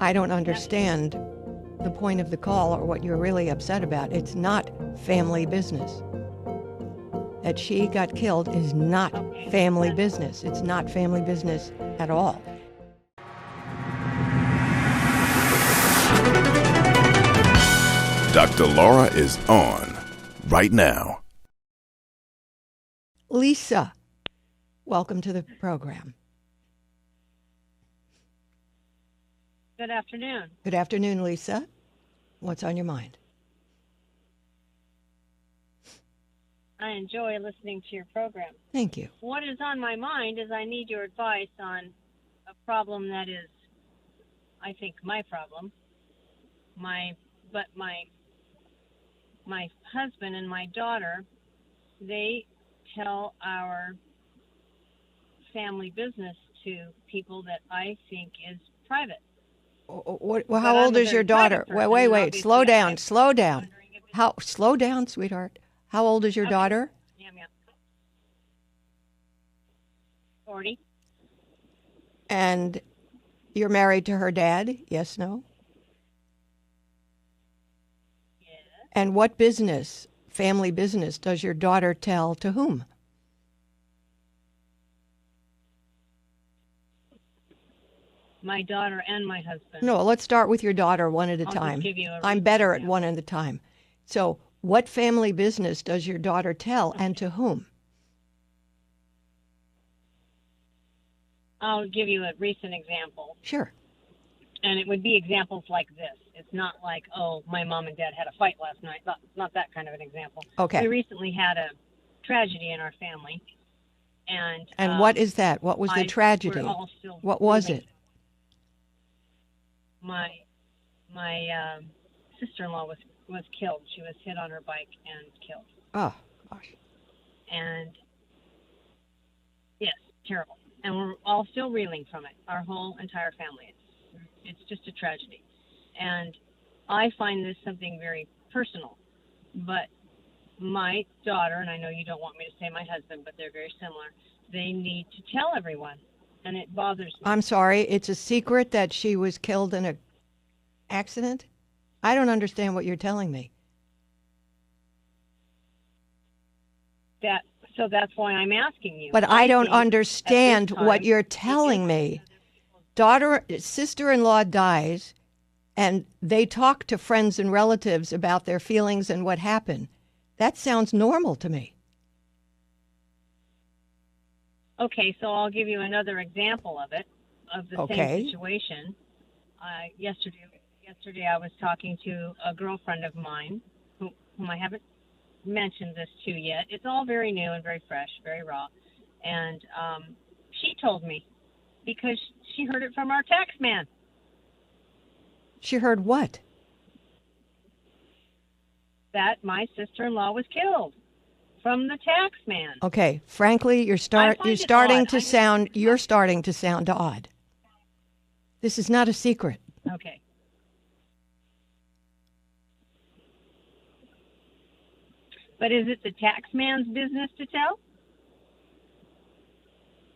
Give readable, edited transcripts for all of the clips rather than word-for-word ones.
I don't understand the point of the call or what you're really upset about. It's not family business. That she got killed is not family business. It's not family business at all. Dr. Laura is on right now. Lisa, welcome to the program. Good afternoon. Good afternoon, Lisa. What's on your mind? I enjoy listening to your program. Thank you. What is on my mind is I need your advice on a problem that is, I think, my problem. My husband and my daughter, they tell our family business to people that I think is private. How old is your daughter? Wait. Slow down. Slow down, sweetheart. How old is your daughter? Yeah. 40. And you're married to her dad? Yes, no? Yes. And what business, family business, does your daughter tell to whom? My daughter and my husband. No, let's start with your daughter one at a time. I'm better at one at a time. So what family business does your daughter tell and to whom? I'll give you a recent example. Sure. And it would be examples like this. It's not like, oh, my mom and dad had a fight last night. Not that kind of an example. Okay. We recently had a tragedy in our family. And what is that? What was the tragedy? What was it? My sister-in-law was killed. She was hit on her bike and killed. Oh, gosh. And, yes, terrible. And we're all still reeling from it, our whole entire family. It's just a tragedy. And I find this something very personal. But my daughter, and I know you don't want me to say my husband, but they're very similar, they need to tell everyone. And it bothers me. I'm sorry, it's a secret that she was killed in an accident? I don't understand what you're telling me. So that's why I'm asking you. But I don't understand what you're telling me. Sister-in-law dies, and they talk to friends and relatives about their feelings and what happened. That sounds normal to me. Okay, so I'll give you another example of it, of the same situation. Yesterday I was talking to a girlfriend of mine, whom I haven't mentioned this to yet. It's all very new and very fresh, very raw. And she told me, because she heard it from our tax man. She heard what? That my sister-in-law was killed from the tax man. Okay, frankly, you're starting to sound odd. This is not a secret. Okay. But is it the tax man's business to tell?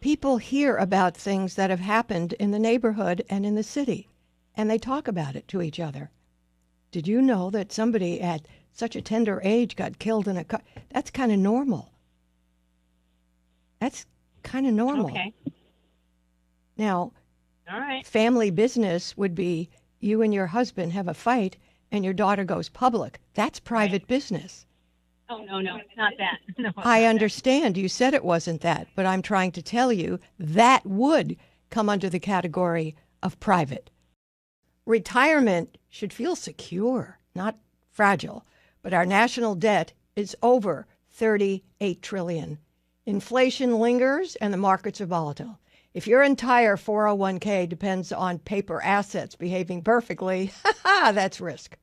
People hear about things that have happened in the neighborhood and in the city, and they talk about it to each other. Did you know that somebody at such a tender age got killed in a car? That's kind of normal. That's kind of normal. Okay. Now, all right. Family business would be you and your husband have a fight and your daughter goes public. That's private business. Oh, no, not that. No, I understand. You said it wasn't that, but I'm trying to tell you that would come under the category of private. Retirement should feel secure, not fragile, but our national debt is over $38 trillion. Inflation lingers and the markets are volatile. If your entire 401k depends on paper assets behaving perfectly, that's risk.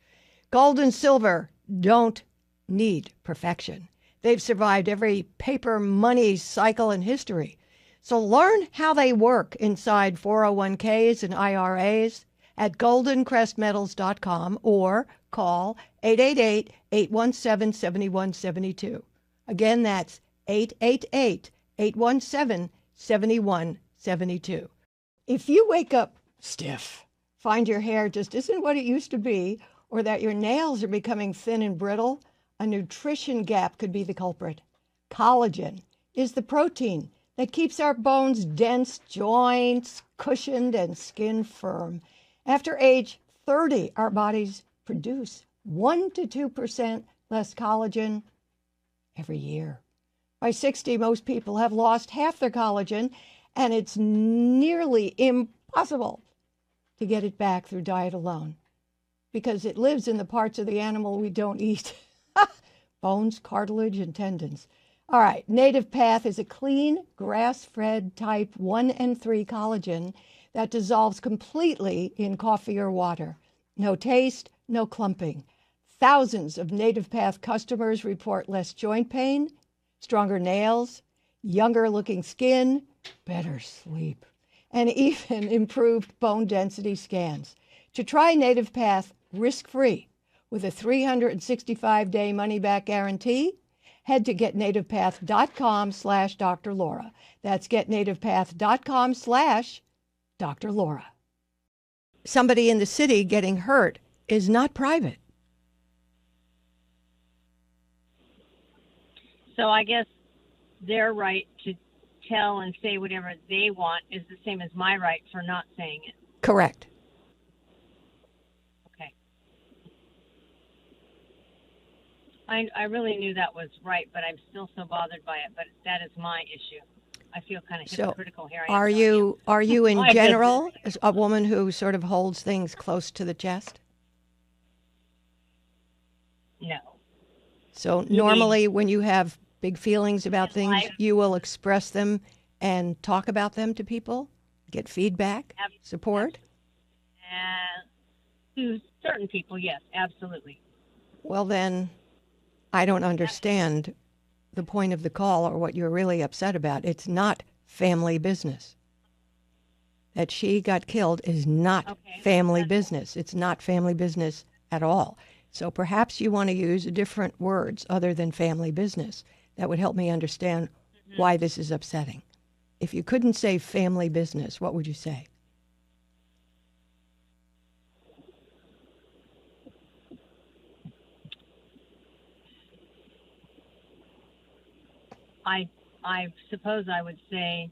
Gold and silver don't need perfection. They've survived every paper money cycle in history. So learn how they work inside 401ks and IRAs at GoldenCrestMetals.com or call 888-817-7172. Again, that's 888-817-7172. If you wake up stiff, find your hair just isn't what it used to be, or that your nails are becoming thin and brittle, a nutrition gap could be the culprit. Collagen is the protein that keeps our bones dense, joints cushioned, and skin firm. After age 30, our bodies produce 1 to 2% less collagen every year. By 60, most people have lost half their collagen, and it's nearly impossible to get it back through diet alone because it lives in the parts of the animal we don't eat. Bones, cartilage, and tendons. All right, Native Path is a clean, grass-fed type 1 and 3 collagen that dissolves completely in coffee or water. No taste, no clumping. Thousands of Native Path customers report less joint pain, stronger nails, younger-looking skin, better sleep, and even improved bone density scans. To try Native Path risk-free with a 365-day money-back guarantee, head to getnativepath.com/Dr. Laura. That's getnativepath.com/Dr. Laura. Somebody in the city getting hurt is not private. So I guess their right to tell and say whatever they want is the same as my right for not saying it. Correct. Okay. I really knew that was right, but I'm still so bothered by it. But that is my issue. I feel kind of hypocritical here. Are you in general a woman who sort of holds things close to the chest? No. So normally when you have big feelings about things, you will express them and talk about them to people, get feedback, support? To certain people, yes, absolutely. Well, then I don't understand the point of the call or what you're really upset about. It's not family business. That she got killed is not family business. It's not family business at all. So perhaps you want to use different words other than family business. That would help me understand why this is upsetting. If you couldn't say family business, what would you say? I suppose I would say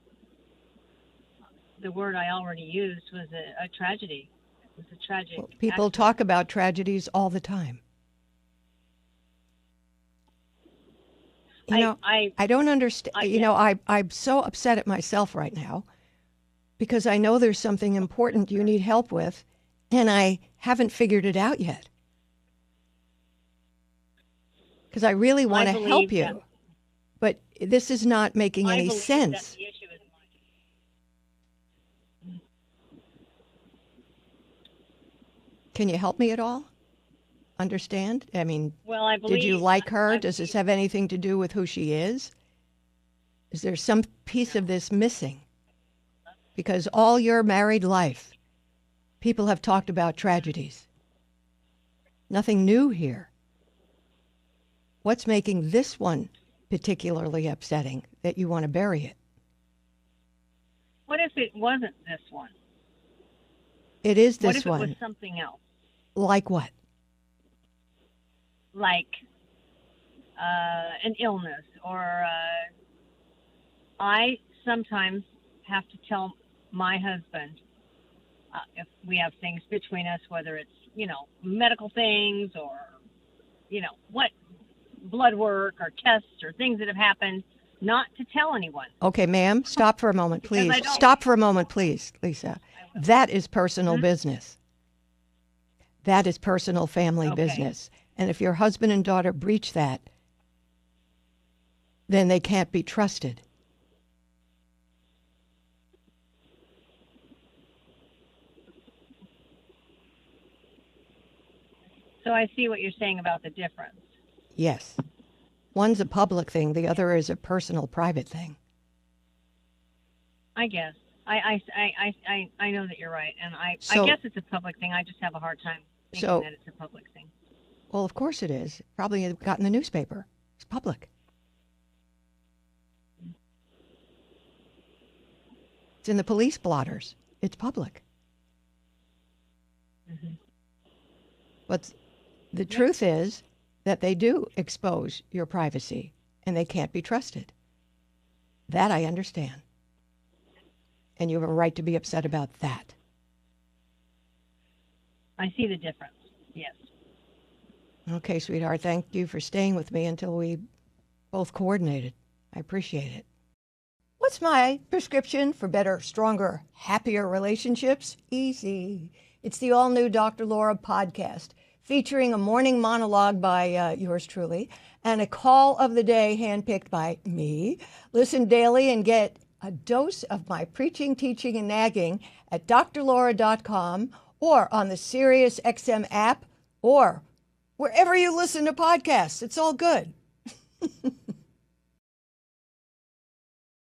the word I already used was a tragedy. It was a tragic People accident. talk about tragedies all the time. I don't understand. I'm so upset at myself right now because I know there's something important you need help with, and I haven't figured it out yet. Because I really want to help you, but this is not making any sense. That the issue is mine. Can you help me at all? Understand? I mean, well, I believe, did you like her? Does this have anything to do with who she is? Is there some piece of this missing? Because all your married life, people have talked about tragedies. Nothing new here. What's making this one particularly upsetting that you want to bury it? What if it wasn't this one? It is this one. one. What if it was something else? Like what? Like an illness, or I sometimes have to tell my husband if we have things between us, whether it's, medical things or, what blood work or tests or things that have happened, not to tell anyone. Okay, ma'am, stop for a moment, please. Stop for a moment, please, Lisa. That is personal business. That is personal family business. And if your husband and daughter breach that, then they can't be trusted. So I see what you're saying about the difference. Yes. One's a public thing. The other is a personal, private thing. I guess. I know that you're right. And I guess it's a public thing. I just have a hard time thinking that it's a public thing. Well, of course it is. Probably got in the newspaper. It's public. It's in the police blotters. It's public. But the truth is that they do expose your privacy, and they can't be trusted. That I understand. And you have a right to be upset about that. I see the difference, yes. Okay, sweetheart, thank you for staying with me until we both coordinated. I appreciate it. What's my prescription for better, stronger, happier relationships? Easy. It's the all-new Dr. Laura podcast, featuring a morning monologue by yours truly and a call of the day handpicked by me. Listen daily and get a dose of my preaching, teaching, and nagging at drlaura.com or on the SiriusXM app or wherever you listen to podcasts. It's all good.